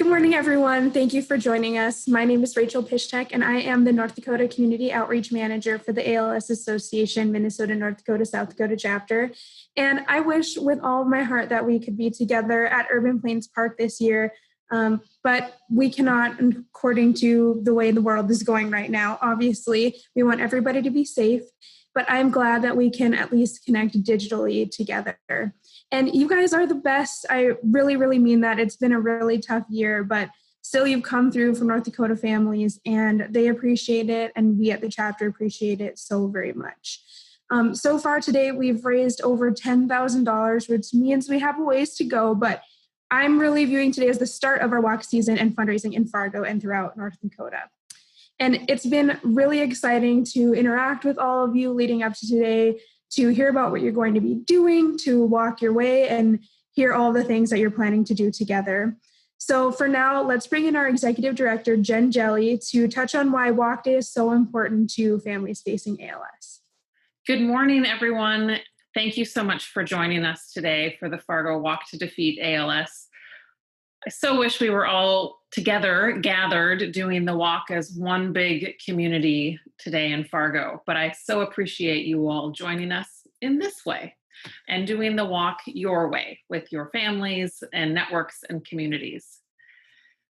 Good morning, everyone. Thank you for joining us. My name is Rachel Pishtek, and I am the North Dakota Community Outreach Manager for the ALS Association, Minnesota, North Dakota, South Dakota chapter. And I wish with all of my heart that we could be together at Urban Plains Park this year, but we cannot, according to the way the world is going right now. Obviously, we want everybody to be safe, but I'm glad that we can at least connect digitally together. And you guys are the best. I really, really mean that. It's been a really tough year, but still you've come through for North Dakota families, and they appreciate it, and we at the chapter appreciate it so very much. So far today, we've raised over $10,000, which means we have a ways to go, but I'm really viewing today as the start of our walk season and fundraising in Fargo and throughout North Dakota. And it's been really exciting to interact with all of you leading up to today, to hear about what you're going to be doing, to walk your way, and hear all the things that you're planning to do together. So for now, let's bring in our Executive Director, Jen Jelly, to touch on why Walk Day is so important to families facing ALS. Good morning, everyone. Thank you so much for joining us today for the Fargo Walk to Defeat ALS. I so wish we were all together, gathered, doing the walk as one big community today in Fargo, but I so appreciate you all joining us in this way and doing the walk your way with your families and networks and communities.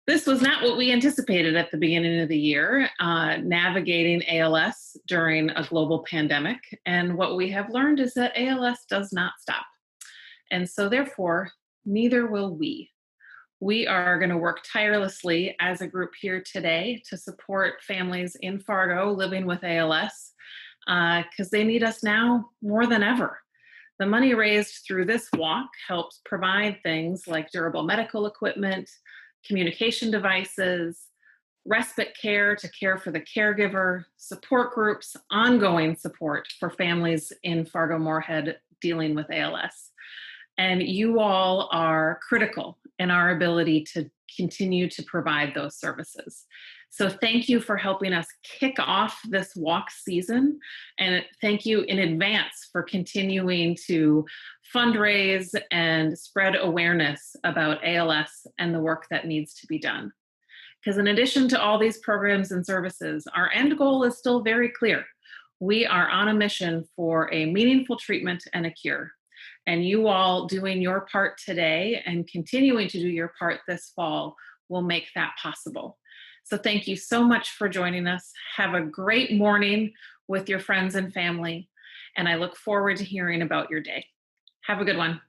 This was not what we anticipated at the beginning of the year, navigating ALS during a global pandemic, and what we have learned is that ALS does not stop, and so therefore, neither will we. We are going to work tirelessly as a group here today to support families in Fargo living with ALS because they need us now more than ever. The money raised through this walk helps provide things like durable medical equipment, communication devices, respite care to care for the caregiver, support groups, ongoing support for families in Fargo Moorhead dealing with ALS. And you all are critical in our ability to continue to provide those services. So thank you for helping us kick off this walk season. And thank you in advance for continuing to fundraise and spread awareness about ALS and the work that needs to be done. Because in addition to all these programs and services, our end goal is still very clear. We are on a mission for a meaningful treatment and a cure. And you all doing your part today and continuing to do your part this fall will make that possible. So thank you so much for joining us. Have a great morning with your friends and family, and I look forward to hearing about your day. Have a good one.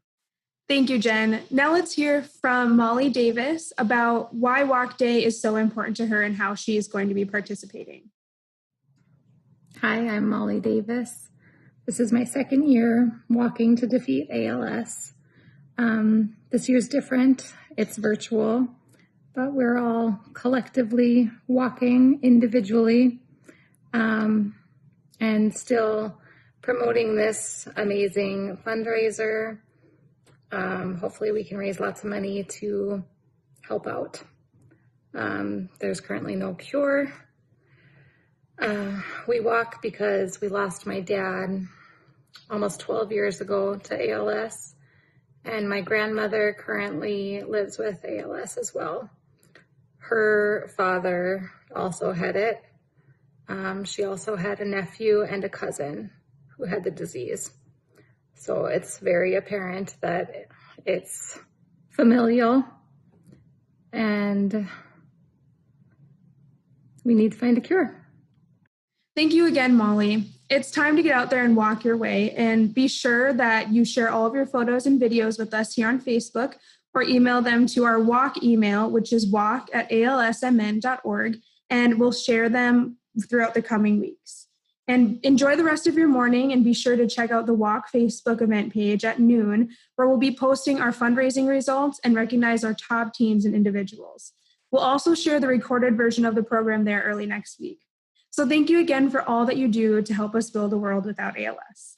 Thank you, Jen. Now let's hear from Molly Davis about why Walk Day is so important to her and how she is going to be participating. Hi, I'm Molly Davis. This is my second year walking to defeat ALS. This year's different. It's virtual, but we're all collectively walking individually and still promoting this amazing fundraiser. Hopefully we can raise lots of money to help out. There's currently no cure. We walk because we lost my dad almost 12 years ago to ALS, and my grandmother currently lives with ALS as well. Her father also had it. She also had a nephew and a cousin who had the disease. So it's very apparent that it's familial, and we need to find a cure. Thank you again, Molly. It's time to get out there and walk your way, and be sure that you share all of your photos and videos with us here on Facebook, or email them to our walk email, which is walk@alsmn.org, and we'll share them throughout the coming weeks. And enjoy the rest of your morning, and be sure to check out the Walk Facebook event page at noon, where we'll be posting our fundraising results and recognize our top teams and individuals. We'll also share the recorded version of the program there early next week. So thank you again for all that you do to help us build a world without ALS.